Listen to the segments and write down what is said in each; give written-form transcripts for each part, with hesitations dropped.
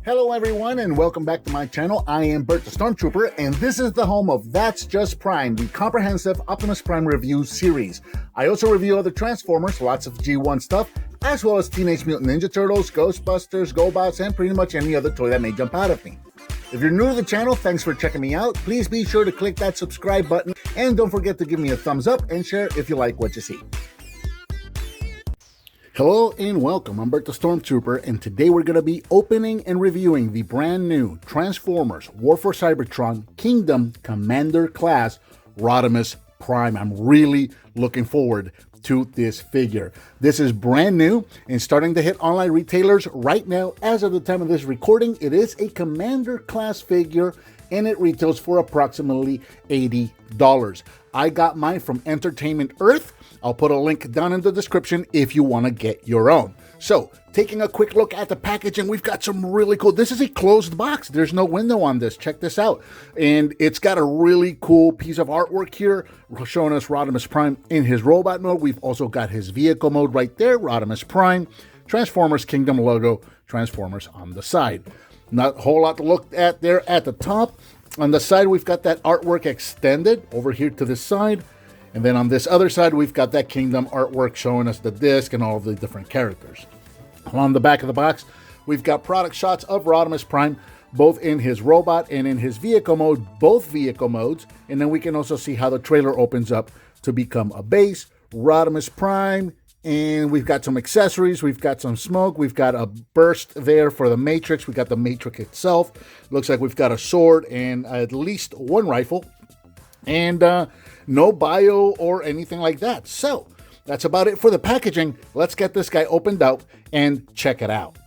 Hello everyone and welcome back to my channel. I am Bert the Stormtrooper and this is the home of That's Just Prime, the comprehensive Optimus Prime review series. I also review other Transformers, lots of G1 stuff, as well as Teenage Mutant Ninja Turtles, Ghostbusters, GoBots, and pretty much any other toy that may jump out at me. If you're new to the channel, thanks for checking me out. Please be sure to click that subscribe button and don't forget to give me a thumbs up and share if you like what you see. Hello and welcome, I'm Bert the Stormtrooper, and today we're going to be opening and reviewing the brand new Transformers War for Cybertron Kingdom Commander Class RODIMUS Prime. I'm really looking forward to this figure. This is brand new and starting to hit online retailers right now. As of the time of this recording, it is a Commander Class figure and it retails for approximately $80. I got mine from Entertainment Earth. I'll put a link down in the description if you want to get your own. So, taking a quick look at the packaging, we've got some really cool, this is a closed box. There's no window on this. Check this out. And it's got a really cool piece of artwork here showing us Rodimus Prime in his robot mode. We've also got his vehicle mode right there, Rodimus Prime, Transformers Kingdom logo, Transformers on the side. Not a whole lot to look at there at the top. On the side, we've got that artwork extended over here to the side. And then on this other side, we've got that Kingdom artwork showing us the disc and all the different characters. On the back of the box, we've got product shots of Rodimus Prime, both in his robot and in his vehicle mode, both vehicle modes. And then we can also see how the trailer opens up to become a base, Rodimus Prime. And we've got some accessories, we've got some smoke, we've got a burst there for the Matrix, we've got the Matrix itself. Looks like we've got a sword and at least one rifle. And no bio or anything like that. So that's about it for the packaging. Let's get this guy opened up and check it out.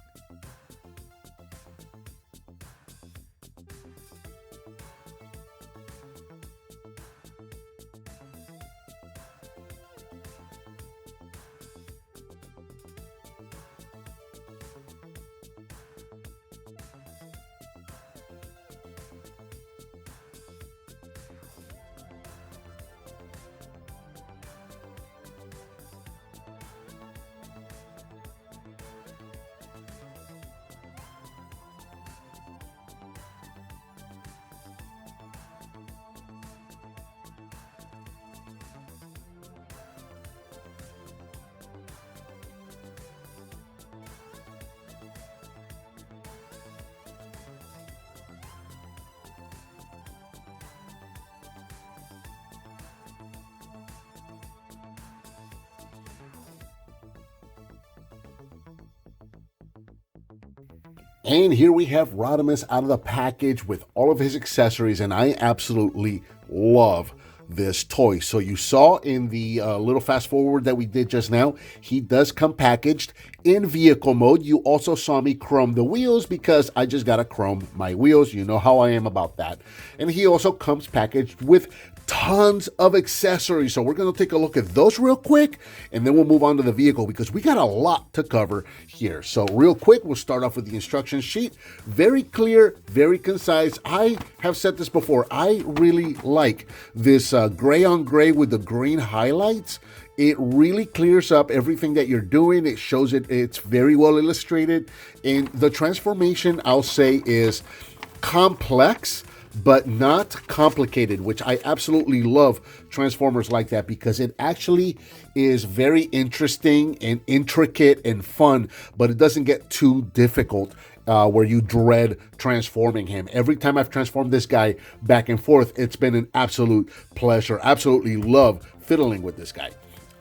And here we have Rodimus out of the package with all of his accessories, and I absolutely love this toy. So you saw in the little fast forward that we did just now, he does come packaged in vehicle mode. You also saw me chrome the wheels because I just gotta chrome my wheels. You know how I am about that. And he also comes packaged with tons of accessories. So we're going to take a look at those real quick and then we'll move on to the vehicle because we got a lot to cover here. So real quick, we'll start off with the instruction sheet. Very clear, very concise. I have said this before. I really like this gray on gray with the green highlights. It really clears up everything that you're doing. It shows it. It's very well illustrated. And the transformation, I'll say, is complex but not complicated, which I absolutely love Transformers like that because it actually is very interesting and intricate and fun, but it doesn't get too difficult where you dread transforming him. Every time I've transformed this guy back and forth, it's been an absolute pleasure. Absolutely love fiddling with this guy.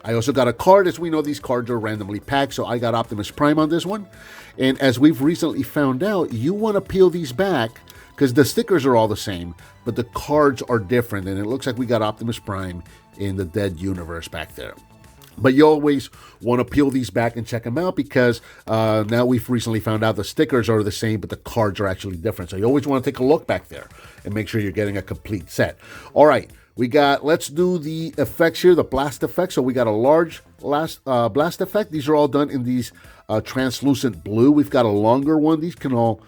I also got a card. As we know, these cards are randomly packed, so I got Optimus Prime on this one. And as we've recently found out, you want to peel these back because the stickers are all the same, but the cards are different. And it looks like we got Optimus Prime in the dead universe back there. But you always want to peel these back and check them out because now we've recently found out the stickers are the same, but the cards are actually different. So you always want to take a look back there and make sure you're getting a complete set. All right, let's do the effects here, the blast effects. So we got a large blast effect. These are all done in these translucent blue. We've got a longer one. These can all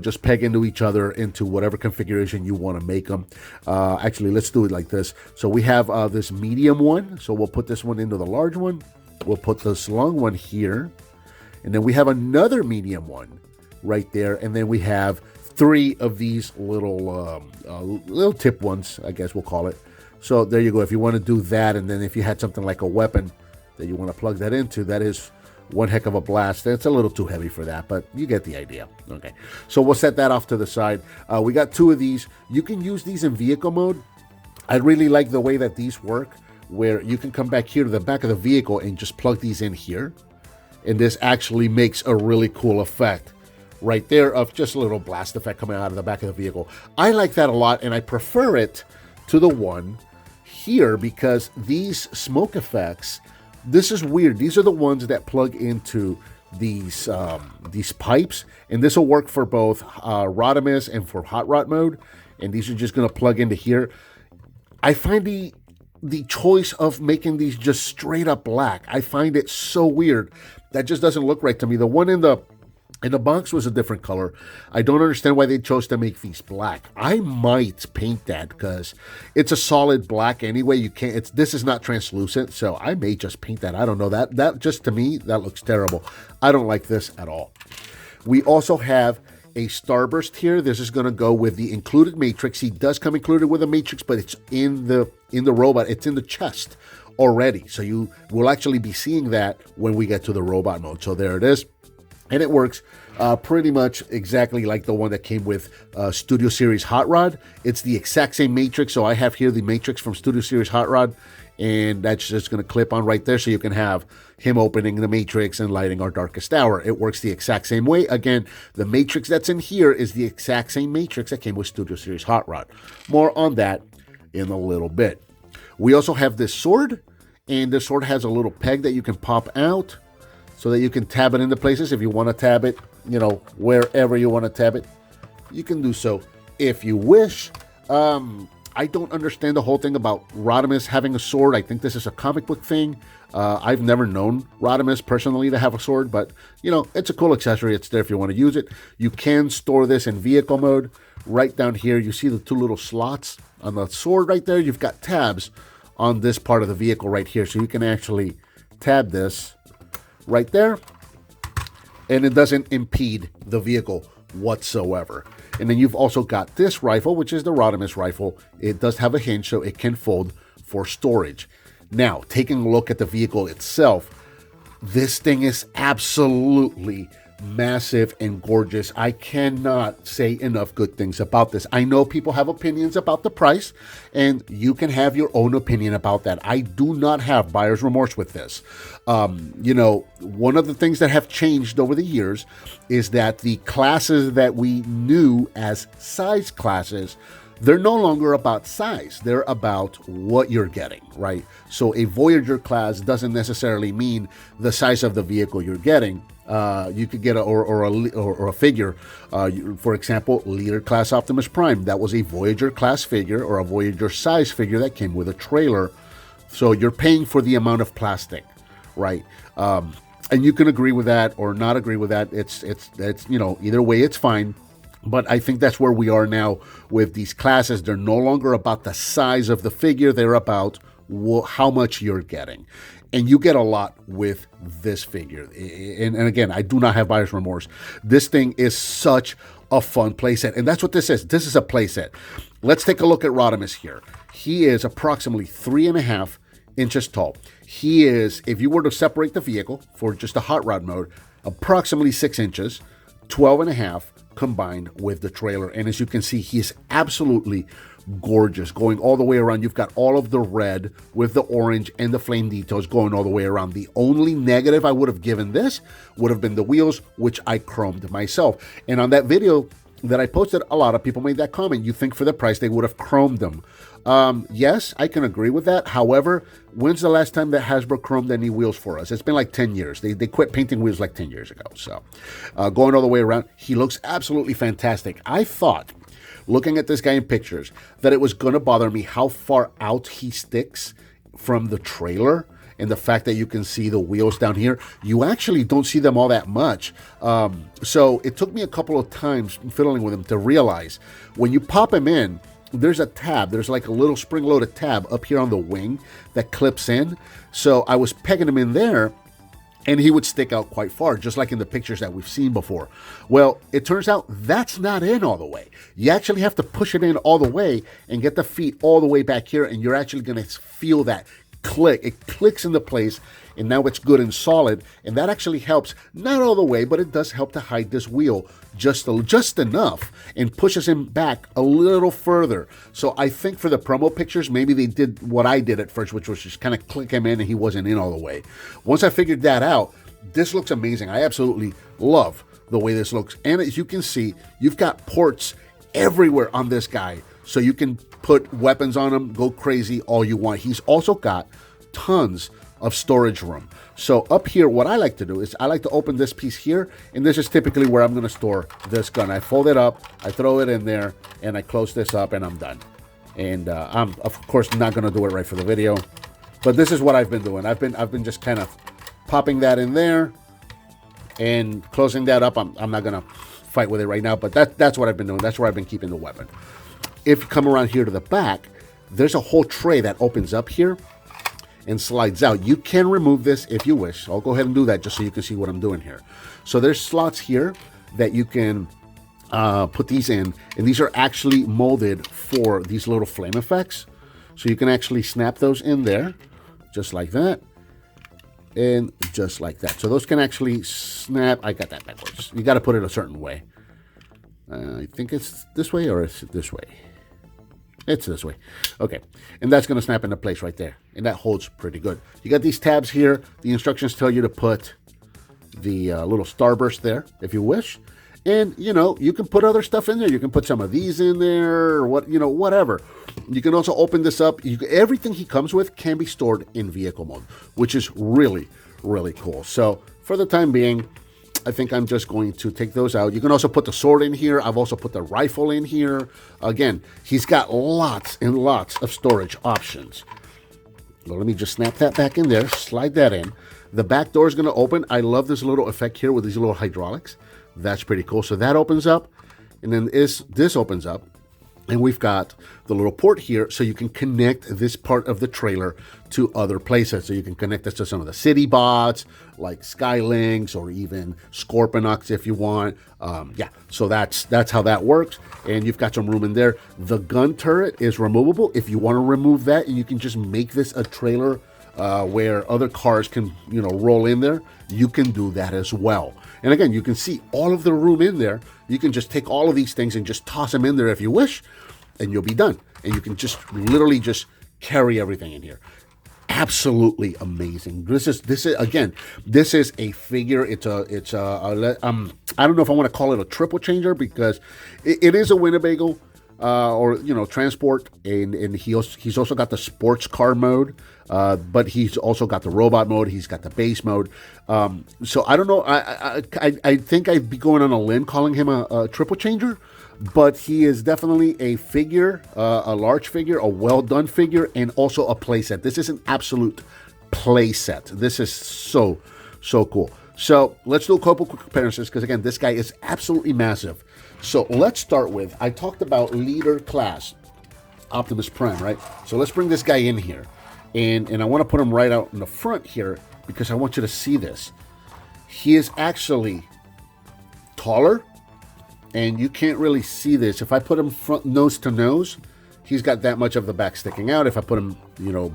just peg into each other into whatever configuration you want to make them. Actually, let's do it like this. So we have this medium one. So we'll put this one into the large one. We'll put this long one here. And then we have another medium one right there. And then we have 3 of these little tip ones, I guess we'll call it. So there you go. If you want to do that, and then if you had something like a weapon that you want to plug that into, that is one heck of a blast. It's a little too heavy for that, but you get the idea. Okay, so we'll set that off to the side. We got 2 of these. You can use these in vehicle mode. I really like the way that these work, where you can come back here to the back of the vehicle and just plug these in here. And this actually makes a really cool effect right there of just a little blast effect coming out of the back of the vehicle. I like that a lot, and I prefer it to the one here because these smoke effects, this is weird. These are the ones that plug into these pipes, and this will work for both RODIMUS and for hot rod mode. And these are just going to plug into here. I find the choice of making these just straight up black, I find it so weird. That just doesn't look right to me. The one in the box was a different color. I don't understand why they chose to make these black. I might paint that because it's a solid black anyway. You can't. This is not translucent, so I may just paint that. I don't know. That just to me that looks terrible. I don't like this at all. We also have a starburst here. This is going to go with the included matrix. He does come included with a matrix, but it's in the robot. It's in the chest already. So you will actually be seeing that when we get to the robot mode. So there it is. And it works pretty much exactly like the one that came with Studio Series Hot Rod. It's the exact same matrix. So I have here the matrix from Studio Series Hot Rod. And that's just going to clip on right there. So you can have him opening the matrix and lighting our darkest hour. It works the exact same way. Again, the matrix that's in here is the exact same matrix that came with Studio Series Hot Rod. More on that in a little bit. We also have this sword. And this sword has a little peg that you can pop out so that you can tab it into places. If you want to tab it, wherever you want to tab it, you can do so if you wish. I don't understand the whole thing about RODIMUS having a sword. I think this is a comic book thing. I've never known RODIMUS personally to have a sword, but, it's a cool accessory. It's there if you want to use it. You can store this in vehicle mode. Right down here, you see the 2 little slots on the sword right there. You've got tabs on this part of the vehicle right here. So you can actually tab this right there, and it doesn't impede the vehicle whatsoever. And then you've also got this rifle, which is the RODIMUS rifle. It does have a hinge, so it can fold for storage. Now, taking a look at the vehicle itself, this thing is absolutely massive and gorgeous. I cannot say enough good things about this. I know people have opinions about the price, and you can have your own opinion about that. I do not have buyer's remorse with this. One of the things that have changed over the years is that the classes that we knew as size classes, they're no longer about size. They're about what you're getting, right? So a Voyager class doesn't necessarily mean the size of the vehicle you're getting. You could get a figure, for example, Leader Class Optimus Prime. That was a Voyager class figure or a Voyager size figure that came with a trailer. So you're paying for the amount of plastic, right? And you can agree with that or not agree with that. It's either way, it's fine. But I think that's where we are now with these classes. They're no longer about the size of the figure. They're about how much you're getting. And you get a lot with this figure. And again, I do not have buyer's remorse. This thing is such a fun playset. And that's what this is. This is a playset. Let's take a look at RODIMUS here. He is approximately 3.5 inches tall. He is, if you were to separate the vehicle for just a hot rod mode, approximately 6 inches, 12.5 combined with the trailer. And as you can see, he is absolutely gorgeous going all the way around. You've got all of the red with the orange and the flame details going all the way around. The only negative I would have given this would have been the wheels, which I chromed myself. And on that video that I posted, a lot of people made that comment. You think for the price they would have chromed them? Yes, I can agree with that. However, when's the last time that Hasbro chromed any wheels for us? It's been like 10 years. They quit painting wheels like 10 years ago. So going all the way around, he looks absolutely fantastic. I thought, looking at this guy in pictures, that it was going to bother me how far out he sticks from the trailer. And the fact that you can see the wheels down here, you actually don't see them all that much. So it took me a couple of times fiddling with them to realize when you pop him in, there's a tab. There's like a little spring-loaded tab up here on the wing that clips in. So I was pegging him in there, and he would stick out quite far, just like in the pictures that we've seen before. Well, it turns out that's not in all the way. You actually have to push it in all the way and get the feet all the way back here, and you're actually going to feel that click. It clicks into place, and now it's good and solid, and that actually helps, not all the way, but it does help to hide this wheel just enough and pushes him back a little further. So I think for the promo pictures, maybe they did what I did at first, which was just kind of click him in and he wasn't in all the way. Once I figured that out, this looks amazing. I absolutely love the way this looks. And as you can see, you've got ports everywhere on this guy. So you can put weapons on him, go crazy all you want. He's also got tons of storage room. So up here, what I like to do is I like to open this piece here, and this is typically where I'm going to store this gun. I fold it up, I throw it in there, and I close this up, and I'm done. And I'm, of course, not going to do it right for the video, but this is what I've been doing. I've been just kind of popping that in there and closing that up. I'm not going to fight with it right now, but that's what I've been doing. That's where I've been keeping the weapon. If you come around here to the back, there's a whole tray that opens up here and slides out. You can remove this if you wish. I'll go ahead and do that just so you can see what I'm doing here. So there's slots here that you can put these in, and these are actually molded for these little flame effects. So you can actually snap those in there, just like that, and just like that. So those can actually snap. I got that backwards. You got to put it a certain way. I think it's this way, or is it this way? It's this way. Okay. And that's going to snap into place right there. And that holds pretty good. You got these tabs here. The instructions tell you to put the little starburst there if you wish. And, you know, you can put other stuff in there. You can put some of these in there or whatever. You can also open this up. Everything he comes with can be stored in vehicle mode, which is really, really cool. So for the time being, I think I'm just going to take those out. You can also put the sword in here. I've also put the rifle in here. Again, he's got lots and lots of storage options. Well, let me just snap that back in there, slide that in. The back door is going to open. I love this little effect here with these little hydraulics. That's pretty cool. So that opens up, and then this opens up, and we've got the little port here so you can connect this part of the trailer to other places. So you can connect this to some of the city bots like Skylinks or even Scorponux if you want. Yeah, so that's how that works. And you've got some room in there. The gun turret is removable. If you want to remove that, and you can just make this a trailer where other cars can, roll in there, you can do that as well. And again, you can see all of the room in there. You can just take all of these things and just toss them in there if you wish, and you'll be done. And you can just literally just carry everything in here. Absolutely amazing. This is a figure. It's a I don't know if I want to call it a triple changer, because it is a Winnebago or transport, and he's also got the sports car mode, but he's also got the robot mode. He's got the base mode. So I don't know. I think I'd be going on a limb calling him a triple changer, but he is definitely a figure, a large figure, a well done figure, and also a playset. This is an absolute playset. This is so cool. So let's do a couple quick comparisons, because again, this guy is absolutely massive. So let's start with, I talked about leader class Optimus Prime, right? So let's bring this guy in here, and I want to put him right out in the front here, because I want you to see this. He is actually taller, and you can't really see this. If I put him front nose to nose, he's got that much of the back sticking out. If I put him,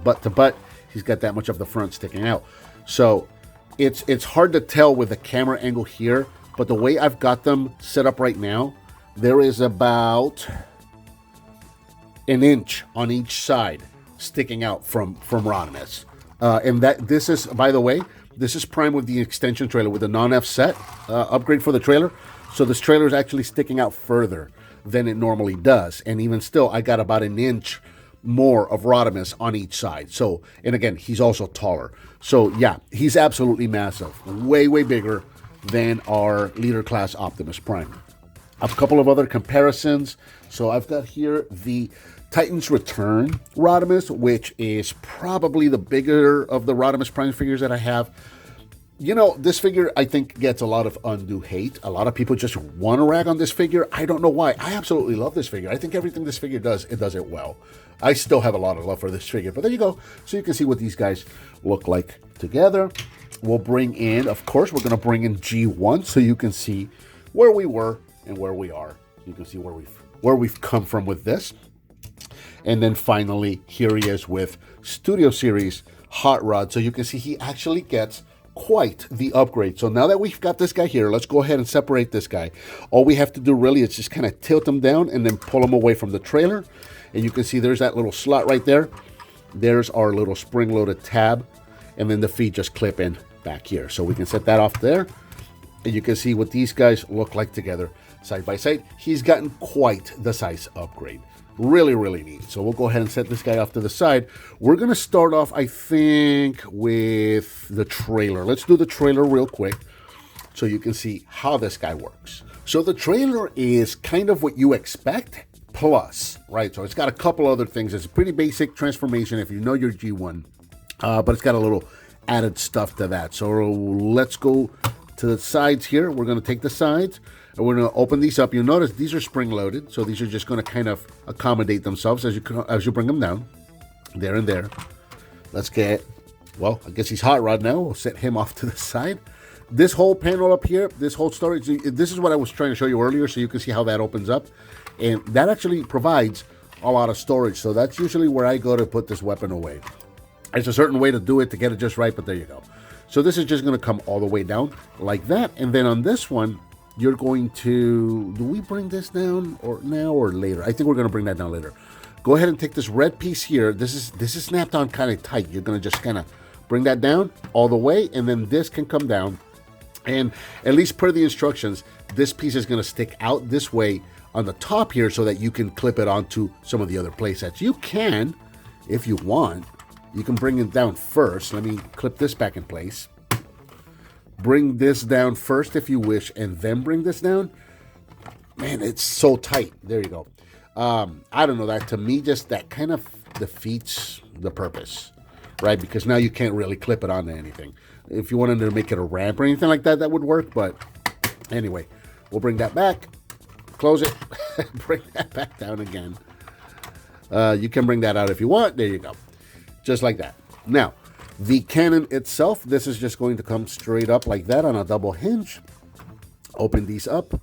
butt to butt, he's got that much of the front sticking out. So it's hard to tell with the camera angle here, but the way I've got them set up right now, there is about an inch on each side sticking out from RODIMUS. And this is, by the way, this is Prime with the extension trailer with the non-F set upgrade for the trailer. So this trailer is actually sticking out further than it normally does. And even still, I got about an inch more of RODIMUS on each side. So, and again, he's also taller. So yeah, he's absolutely massive. Way, way bigger than our leader class Optimus Prime. A couple of other comparisons. So I've got here the Titan's Return RODIMUS, which is probably the bigger of the RODIMUS Prime figures that I have. This figure, I think, gets a lot of undue hate. A lot of people just want to rag on this figure. I don't know why. I absolutely love this figure. I think everything this figure does, it does it well. I still have a lot of love for this figure. But there you go. So you can see what these guys look like together. we'll bring in, of course, we're going to bring in G1 so you can see where we were and where we are. You can see where we've come from with this. And then finally, here he is with Studio Series Hot Rod. So you can see he actually gets quite the upgrade. So now that we've got this guy here, let's go ahead and separate this guy. All we have to do really is just kind of tilt him down and then pull him away from the trailer. And you can see there's that little slot right there. There's our little spring-loaded tab. And then the feet just clip in back here. So we can set that off there. And you can see what these guys look like together side by side. He's gotten quite the size upgrade. Really, really neat. So we'll go ahead and set this guy off to the side. We're going to start off, I think, with the trailer. Let's do the trailer real quick so you can see how this guy works. So the trailer is kind of what you expect, plus, right? So it's got a couple other things. It's a pretty basic transformation if you know your G1, but it's got a little added stuff to that. So let's go to the sides here. We're going to take the sides and we're going to open these up. You'll notice these are spring loaded, so these are just going to kind of accommodate themselves as you bring them down, there and there. Let's get, well, I guess he's hot rod now. We'll set him off to the side. This whole panel up here, this whole storage, this is what I was trying to show you earlier, so you can see how that opens up, and that actually provides a lot of storage. So that's usually where I go to put this weapon away. There's a certain way to do it to get it just right, but there you go. So this is just going to come all the way down like that. And then on this one, you're going to, do we bring this down or now or later? I think we're going to bring that down later. Go ahead and take this red piece here. This is snapped on kind of tight. You're going to just kind of bring that down all the way. And then this can come down. And at least per the instructions, this piece is going to stick out this way on the top here so that you can clip it onto some of the other play sets. You can, if you want. You can bring it down first. Let me clip this back in place. Bring this down first if you wish, and then bring this down. Man, it's so tight. There you go. I don't know. That to me, just that kind of defeats the purpose, right? Because now you can't really clip it onto anything. If you wanted to make it a ramp or anything like that, that would work. But anyway, we'll bring that back. Close it. Bring that back down again. You can bring that out if you want. There you go. Just like that. Now, the cannon itself, this is just going to come straight up like that on a double hinge. Open these up.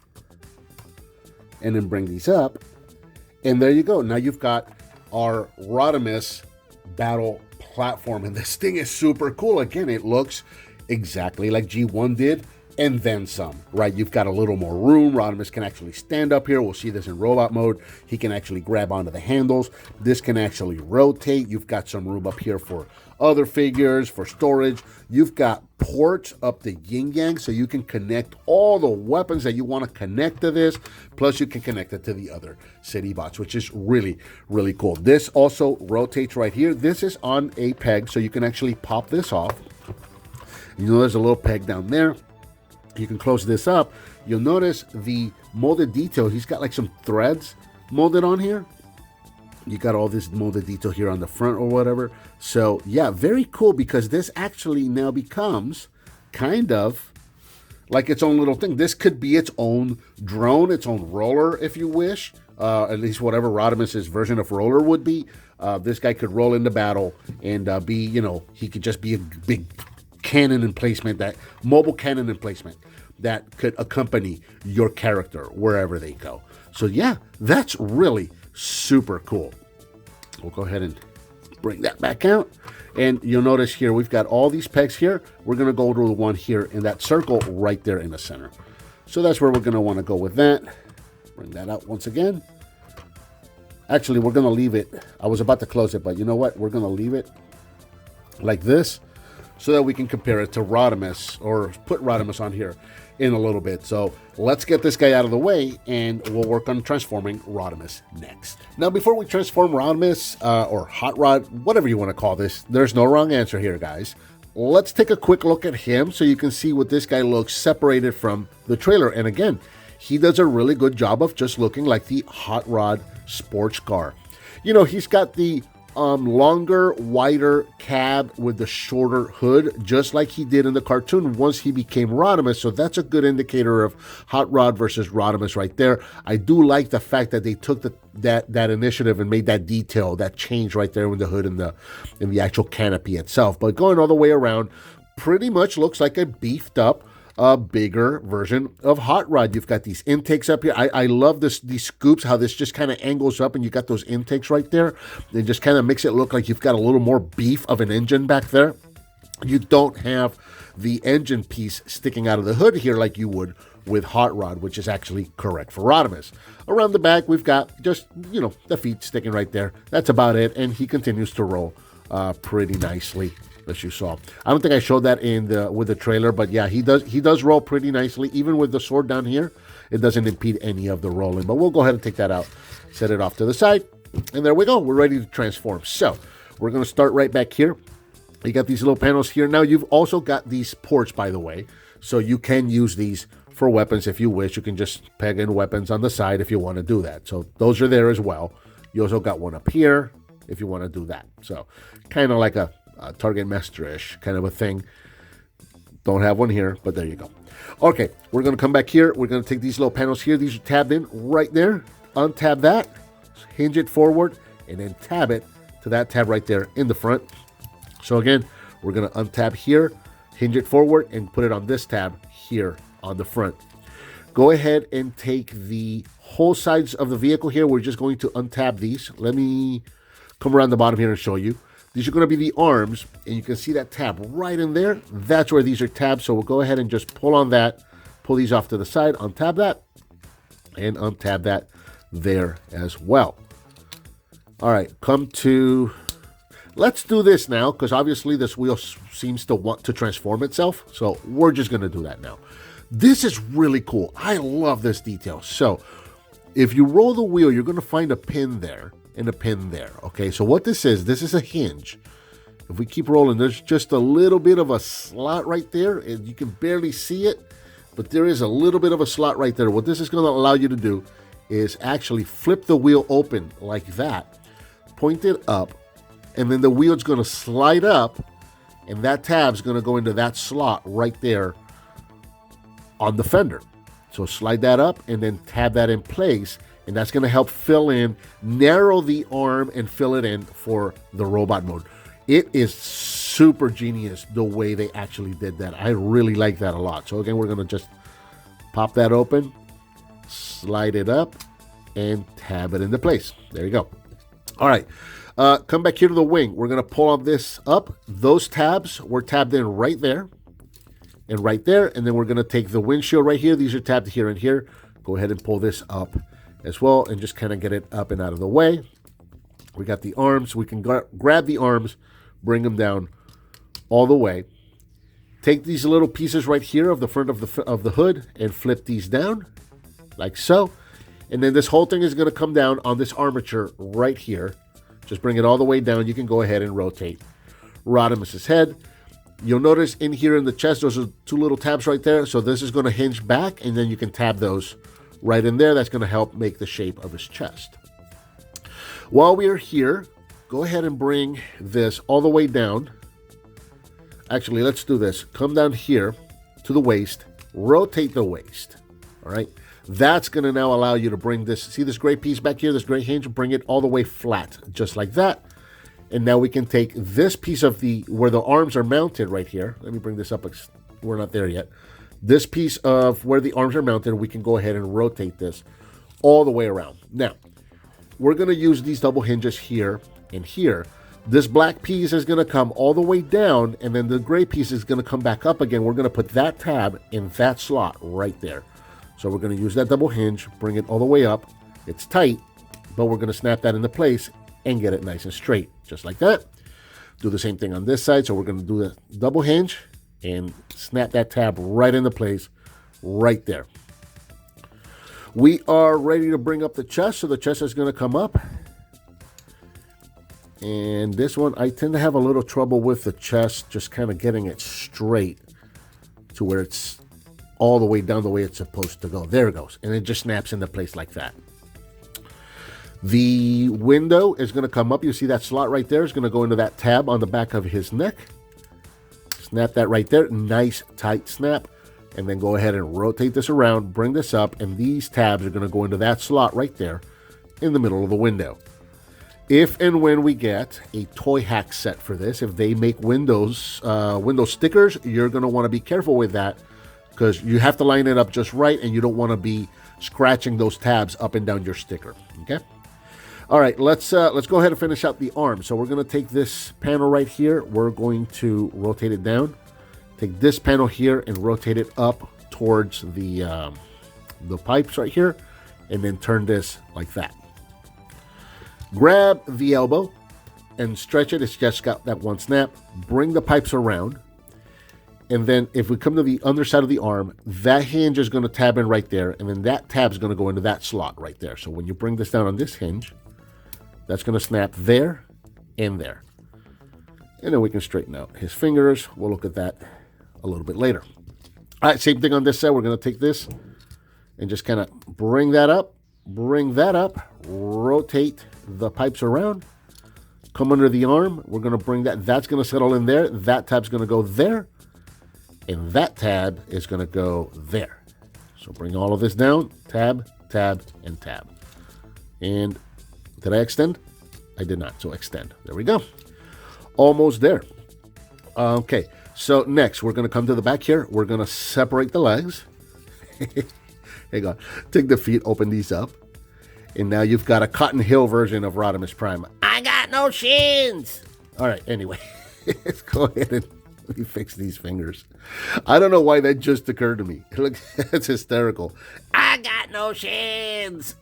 And then bring these up. And there you go. Now you've got our RODIMUS battle platform. And this thing is super cool. Again, it looks exactly like G1 did. And then some, right? You've got a little more room. RODIMUS can actually stand up here. We'll see this in robot mode. He can actually grab onto the handles. This can actually rotate. You've got some room up here for other figures, for storage. You've got ports up the yin-yang, so you can connect all the weapons that you want to connect to this. Plus, you can connect it to the other city bots, which is really, really cool. This also rotates right here. This is on a peg, so you can actually pop this off. You know, there's a little peg down there. You can close this up. You'll notice the molded detail. He's got like some threads molded on here. You got all this molded detail here on the front or whatever. So yeah, very cool, because this actually now becomes kind of like its own little thing. This could be its own drone, its own roller, if you wish. At least whatever RODIMUS's version of roller would be. This guy could roll into battle and be, you know, he could just be a big cannon emplacement, that mobile cannon emplacement that could accompany your character wherever they go. So yeah, that's really super cool. We'll go ahead and bring that back out, and you'll notice here we've got all these pegs here. We're going to go to the one here in that circle right there in the center. So that's where we're going to want to go with that. Bring that out once again. Actually, we're going to leave it. I was about to close it, but you know what? We're going to leave it like this, so that we can compare it to RODIMUS, or put RODIMUS on here in a little bit. So let's get this guy out of the way, and we'll work on transforming RODIMUS next. Now, before we transform RODIMUS, or Hot Rod, whatever you want to call this, there's no wrong answer here, guys. Let's take a quick look at him so you can see what this guy looks separated from the trailer. And again, he does a really good job of just looking like the Hot Rod sports car. You know, he's got the longer, wider cab with the shorter hood, just like he did in the cartoon once he became RODIMUS. So that's a good indicator of Hot Rod versus RODIMUS right there. I do like the fact that they took that initiative and made that detail, that change right there with the hood and the actual canopy itself. But going all the way around, pretty much looks like a beefed up, bigger version of Hot Rod. You've got these intakes up here. I love these scoops, how this just kind of angles up and you got those intakes right there. They just kind of makes it look like you've got a little more beef of an engine back there. You don't have the engine piece sticking out of the hood here like you would with Hot Rod, which is actually correct for RODIMUS. Around the back, we've got just, the feet sticking right there. That's about it, and he continues to roll pretty nicely, as you saw. I don't think I showed that with the trailer, but yeah, he does roll pretty nicely. Even with the sword down here, it doesn't impede any of the rolling. But we'll go ahead and take that out, set it off to the side, and there we go. We're ready to transform. So we're going to start right back here. You got these little panels here. Now, you've also got these ports, by the way, so you can use these for weapons if you wish. You can just peg in weapons on the side if you want to do that. So those are there as well. You also got one up here if you want to do that. So kind of like a Target Master-ish kind of a thing. Don't have one here, but there you go. Okay, we're going to come back here. We're going to take these little panels here. These are tabbed in right there. Untab that, hinge it forward, and then tab it to that tab right there in the front. So again, we're going to untab here, hinge it forward, and put it on this tab here on the front. Go ahead and take the whole sides of the vehicle here. We're just going to untab these. Let me come around the bottom here and show you. These are going to be the arms, and you can see that tab right in there. That's where these are tabbed. So we'll go ahead and just pull on that, pull these off to the side, untab that, and untab that there as well. All right, let's do this now, because obviously this wheel seems to want to transform itself. So we're just going to do that now. This is really cool. I love this detail. So if you roll the wheel, you're going to find a pin there and a pin there. Okay, so what this is a hinge. If we keep rolling, there's just a little bit of a slot right there, and you can barely see it, but there is a little bit of a slot right there. What this is going to allow you to do is actually flip the wheel open like that, point it up, and then the wheel's going to slide up, and that tab's going to go into that slot right there on the fender. So slide that up and then tab that in place, and that's going to help narrow the arm and fill it in for the robot mode. It is super genius the way they actually did that. I really like that a lot. So again, we're going to just pop that open, slide it up, and tab it into place. There you go. All right. Come back here to the wing. We're going to pull on this up. Those tabs were tabbed in right there and right there. And then we're going to take the windshield right here. These are tabbed here and here. Go ahead and pull this up as well and just kind of get it up and out of the way. We got the arms. We can grab the arms, bring them down all the way. Take these little pieces right here of the front of the hood and flip these down like so. And then this whole thing is going to come down on this armature right here. Just bring it all the way down. You can go ahead and rotate RODIMUS's head. You'll notice in here in the chest, those are two little tabs right there. So this is going to hinge back, and then you can tab those right in there. That's going to help make the shape of his chest. While we are here, go ahead and bring this all the way down. Actually, let's do this. Come down here to the waist, rotate the waist. All right. That's going to now allow you to bring this, see this gray piece back here, this gray hinge, bring it all the way flat, just like that. And now we can take this piece of where the arms are mounted right here. Let me bring this up. We're not there yet. This piece of where the arms are mounted, we can go ahead and rotate this all the way around. Now, we're going to use these double hinges here and here. This black piece is going to come all the way down, and then the gray piece is going to come back up again. We're going to put that tab in that slot right there. So we're going to use that double hinge, bring it all the way up. It's tight, but we're going to snap that into place and get it nice and straight, just like that. Do the same thing on this side. So we're going to do the double hinge and snap that tab right into place right there. We are ready to bring up the chest. So the chest is going to come up. And this one, I tend to have a little trouble with the chest, just kind of getting it straight to where it's all the way down the way it's supposed to go. There it goes. And it just snaps into place like that. The window is going to come up. You see that slot right there is going to go into that tab on the back of his neck. Snap that right there. Nice tight snap. And then go ahead and rotate this around. Bring this up. And these tabs are going to go into that slot right there in the middle of the window. If and when we get a toy hack set for this, if they make Windows stickers, you're going to want to be careful with that, because you have to line it up just right, and you don't want to be scratching those tabs up and down your sticker. Okay. All right, let's go ahead and finish out the arm. So we're going to take this panel right here. We're going to rotate it down. Take this panel here and rotate it up towards the pipes right here, and then turn this like that. Grab the elbow and stretch it. It's just got that one snap. Bring the pipes around. And then if we come to the underside of the arm, that hinge is going to tab in right there. And then that tab is going to go into that slot right there. So when you bring this down on this hinge, that's going to snap there and there. And then we can straighten out his fingers. We'll look at that a little bit later. All right, same thing on this side. We're going to take this and just kind of bring that up, rotate the pipes around, come under the arm. We're going to bring that's going to settle in there. That tab's going to go there, and that tab is going to go there. So bring all of this down, tab, tab, and tab. And did I extend? I did not, so extend. There we go. Almost there. Okay, so next we're going to come to the back here. We're going to separate the legs. Hang on. Take the feet, open these up. And now you've got a Cotton Hill version of Rodimus Prime. I got no shins. All right, anyway, let's go ahead and let me fix these fingers. I don't know why that just occurred to me. Look, that's hysterical. I got no shins.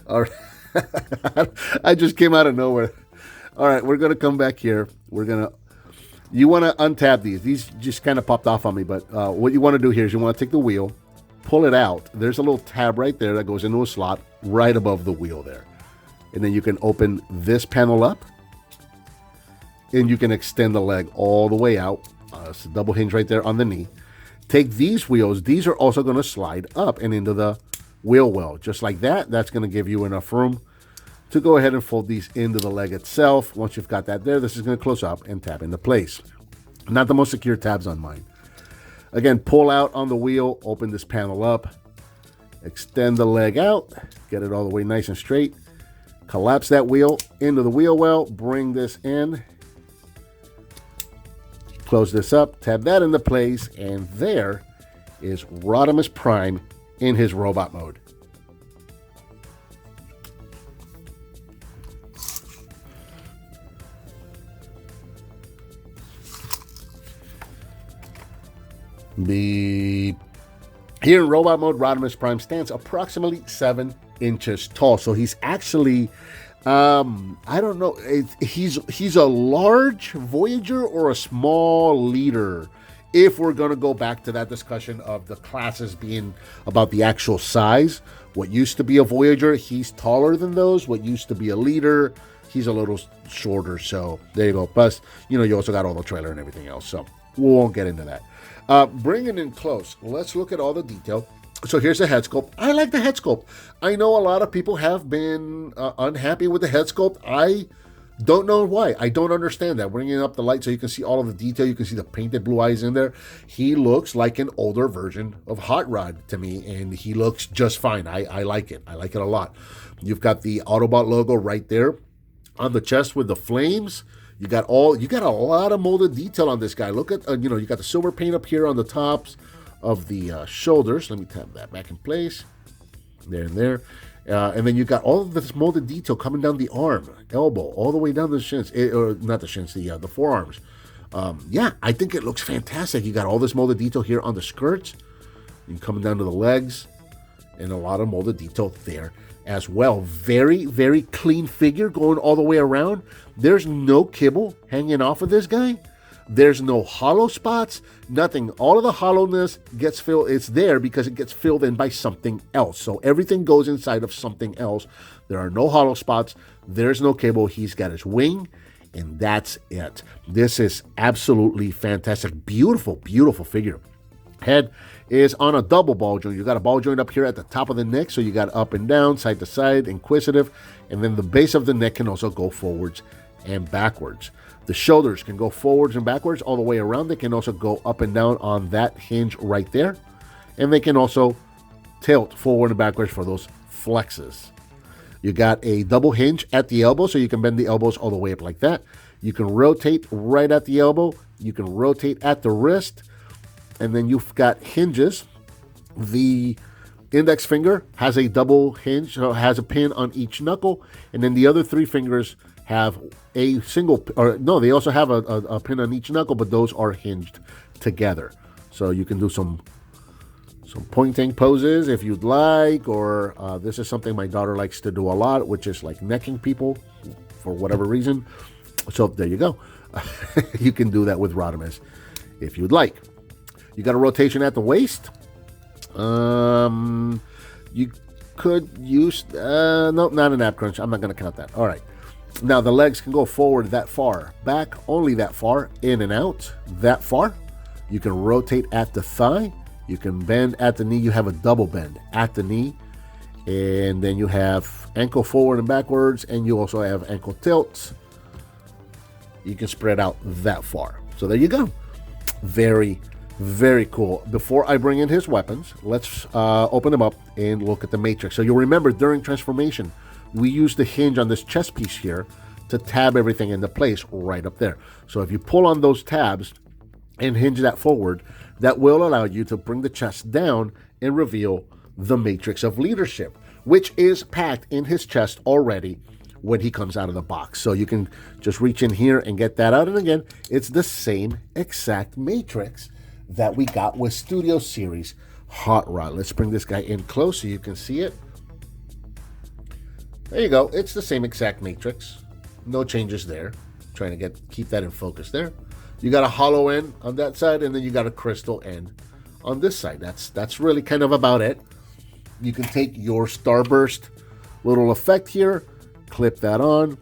All right. I just came out of nowhere. All right, we're going to come back here. You want to untab these. These just kind of popped off on me, but what you want to do here is you want to take the wheel, pull it out. There's a little tab right there that goes into a slot right above the wheel there. And then you can open this panel up, and you can extend the leg all the way out. It's a double hinge right there on the knee. Take these wheels. These are also going to slide up and into the wheel well. Just like that. That's going to give you enough room to go ahead and fold these into the leg itself. Once you've got that there, this is going to close up and tab into place. Not the most secure tabs on mine. Again, pull out on the wheel, open this panel up, extend the leg out, get it all the way nice and straight, collapse that wheel into the wheel well, bring this in, close this up, tab that into place, and there is Rodimus Prime in his robot mode. Here in robot mode, Rodimus Prime stands approximately 7 inches tall. So he's actually, I don't know, he's a large Voyager or a small leader. If we're going to go back to that discussion of the classes being about the actual size, what used to be a Voyager, he's taller than those. What used to be a leader, he's a little shorter. So there you go. Plus, you also got all the trailer and everything else. So we won't get into that. Bringing in close, let's look at all the detail. So here's the head sculpt. I like the head sculpt. I know a lot of people have been unhappy with the head sculpt. I don't know why. I don't understand that. Bringing up the light so you can see all of the detail. You can see the painted blue eyes in there. He looks like an older version of Hot Rod to me, and he looks just fine. I like it. I like it a lot. You've got the Autobot logo right there on the chest with the flames. You got a lot of molded detail on this guy. Look at, you got the silver paint up here on the tops of the shoulders. Let me tap that back in place. There and there. And then you got all of this molded detail coming down the arm, elbow, all the way down the shins. Or not the shins, the forearms. Yeah, I think it looks fantastic. You got all this molded detail here on the skirts. And coming down to the legs. And a lot of molded detail there as well. Very, very clean figure going all the way around. There's no kibble hanging off of this guy. There's no hollow spots, nothing. All of the hollowness gets filled. It's there because it gets filled in by something else. So everything goes inside of something else. There are no hollow spots. There's no kibble. He's got his wing, and that's it. This is absolutely fantastic. Beautiful, beautiful figure. Head is on a double ball joint. You got a ball joint up here at the top of the neck, so you got up and down, side to side, inquisitive, and then the base of the neck can also go forwards and backwards. The shoulders can go forwards and backwards all the way around. They can also go up and down on that hinge right there, and they can also tilt forward and backwards for those flexes. You got a double hinge at the elbow, so you can bend the elbows all the way up like that. You can rotate right at the elbow. You can rotate at the wrist. And then you've got hinges. The index finger has a double hinge, so it has a pin on each knuckle. And then the other 3 fingers have a single, or no, they also have a pin on each knuckle, but those are hinged together. So you can do some pointing poses if you'd like, or this is something my daughter likes to do a lot, which is like necking people for whatever reason. So there you go. You can do that with RODIMUS if you'd like. You got a rotation at the waist. You could use, no, not an ab crunch. I'm not going to count that. All right. Now the legs can go forward that far, back only that far, in and out that far. You can rotate at the thigh. You can bend at the knee. You have a double bend at the knee. And then you have ankle forward and backwards. And you also have ankle tilts. You can spread out that far. So there you go. Very, very cool. Before I bring in his weapons, let's open them up and look at the matrix. So you'll remember during transformation, we use the hinge on this chest piece here to tab everything into place right up there. So if you pull on those tabs and hinge that forward, that will allow you to bring the chest down and reveal the matrix of leadership, which is packed in his chest already when he comes out of the box. So you can just reach in here and get that out. And again, it's the same exact matrix that we got with Studio Series Hot Rod. Let's bring this guy in close so you can see it. There you go. It's the same exact matrix. No changes there. Trying to keep that in focus there. You got a hollow end on that side, and then you got a crystal end on this side. That's really kind of about it. You can take your starburst little effect here, clip that on,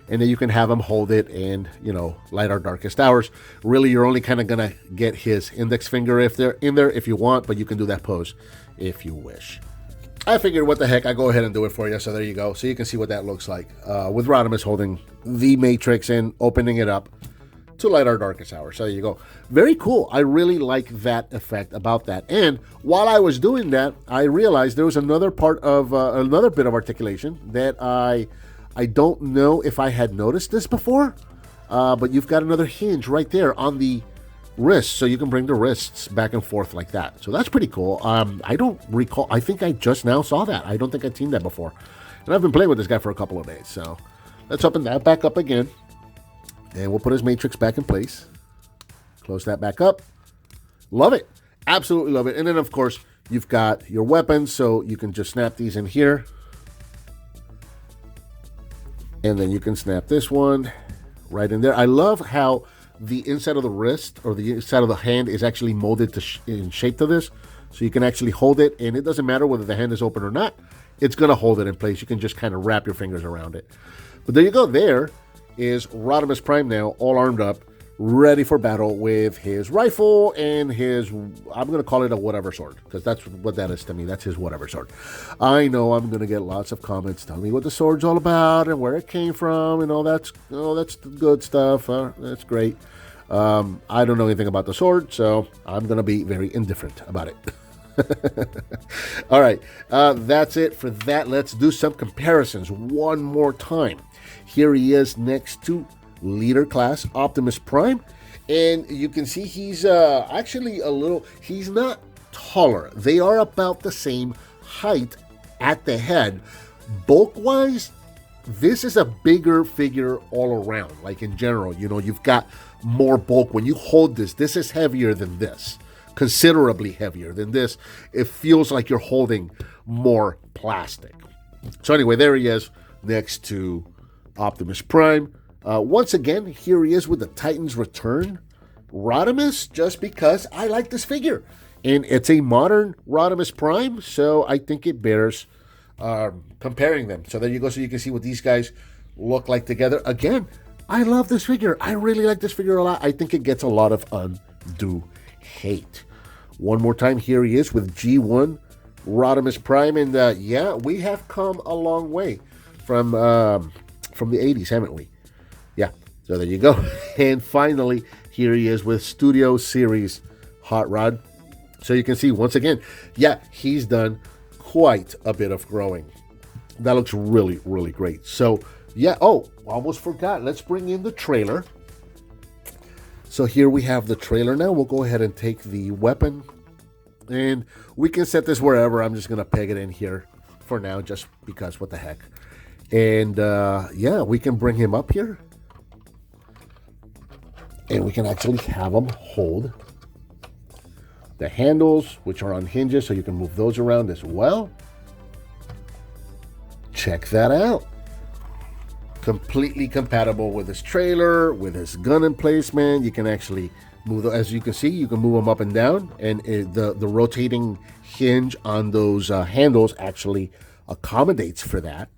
and then you can have him hold it and, light our darkest hours. Really, you're only kind of going to get his index finger if they're in there if you want, but you can do that pose if you wish. I figured, what the heck, I go ahead and do it for you. So there you go. So you can see what that looks like with RODIMUS holding the matrix and opening it up to light our darkest hour. So there you go. Very cool. I really like that effect about that. And while I was doing that, I realized there was another part of another bit of articulation that I don't know if I had noticed this before, but you've got another hinge right there on the wrist, so you can bring the wrists back and forth like that. So that's pretty cool. I don't recall. I think I just now saw that. I don't think I'd seen that before. And I've been playing with this guy for a couple of days. So let's open that back up again. And we'll put his matrix back in place. Close that back up. Love it. Absolutely love it. And then, of course, you've got your weapons, so you can just snap these in here. And then you can snap this one right in there. I love how the inside of the wrist or the inside of the hand is actually molded in shape to this. So you can actually hold it, and it doesn't matter whether the hand is open or not. It's going to hold it in place. You can just kind of wrap your fingers around it. But there you go. There is RODIMUS Prime now, all armed up, ready for battle with his rifle and his, I'm going to call it a whatever sword, because that's what that is to me. That's his whatever sword. I know I'm going to get lots of comments telling me what the sword's all about and where it came from and all that's the good stuff. That's great. I don't know anything about the sword, so I'm going to be very indifferent about it. All right, that's it for that. Let's do some comparisons one more time. Here he is next to Leader Class Optimus Prime, and you can see he's actually he's not taller. They are about the same height at the head. Bulk-wise, this is a bigger figure all around. Like in general, you've got more bulk. When you hold this, this is heavier than this. Considerably heavier than this. It feels like you're holding more plastic. So anyway, there he is next to Optimus Prime. Once again, here he is with the Titans Return RODIMUS, just because I like this figure. And it's a modern RODIMUS Prime, so I think it bears comparing them. So there you go, so you can see what these guys look like together. Again, I love this figure. I really like this figure a lot. I think it gets a lot of undue hate. One more time, here he is with G1 RODIMUS Prime. And yeah, we have come a long way from the 80s, haven't we? Yeah, so there you go. And finally, here he is with Studio Series Hot Rod. So you can see, once again, yeah, he's done quite a bit of growing. That looks really, really great. So, yeah. Oh, almost forgot. Let's bring in the trailer. So here we have the trailer now. We'll go ahead and take the weapon. And we can set this wherever. I'm just going to peg it in here for now, just because, what the heck. And, yeah, we can bring him up here. And we can actually have him hold the handles, which are on hinges, so you can move those around as well. Check that out. Completely compatible with this trailer, with his gun emplacement. You can actually move, as you can see, you can move them up and down, and the rotating hinge on those handles actually accommodates for that.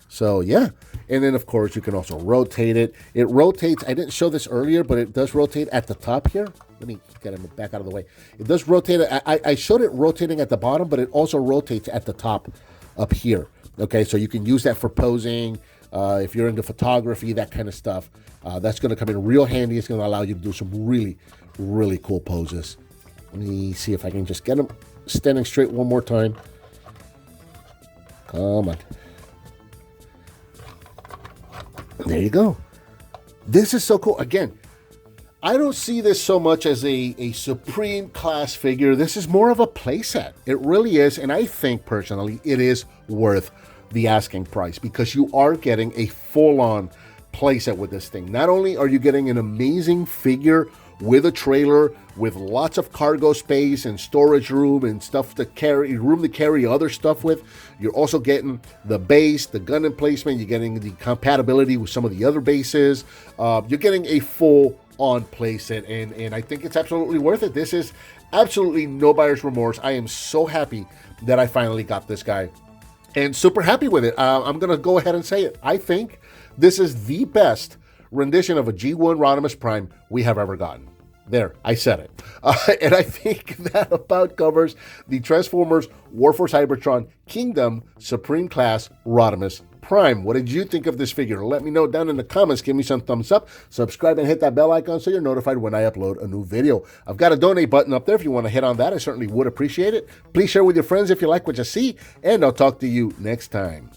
So yeah, and then of course you can also rotate it. It rotates. I didn't show this earlier, but it does rotate at the top here. Let me get him back out of the way. It does rotate. I showed it rotating at the bottom, but it also rotates at the top up here. Okay, so you can use that for posing. If you're into photography, that kind of stuff, that's going to come in real handy. It's going to allow you to do some really, really cool poses. Let me see if I can just get him standing straight one more time. Come on. There you go. This is so cool. Again, I don't see this so much as a Supreme class figure. This is more of a playset. It really is. And I think personally it is worth the asking price, because you are getting a full-on playset with this thing. Not only are you getting an amazing figure with a trailer, with lots of cargo space and storage room and stuff to carry, room to carry other stuff with, you're also getting the base, the gun emplacement, you're getting the compatibility with some of the other bases. You're getting a full-on playset, and I think it's absolutely worth it. This is absolutely no buyer's remorse. I am so happy that I finally got this guy, and super happy with it. I'm going to go ahead and say it. I think this is the best rendition of a G1 Rodimus Prime we have ever gotten. There, I said it. And I think that about covers the Transformers War for Cybertron Kingdom Supreme Class Rodimus Prime. What did you think of this figure? Let me know down in the comments. Give me some thumbs up. Subscribe and hit that bell icon so you're notified when I upload a new video. I've got a donate button up there if you want to hit on that. I certainly would appreciate it. Please share with your friends if you like what you see, and I'll talk to you next time.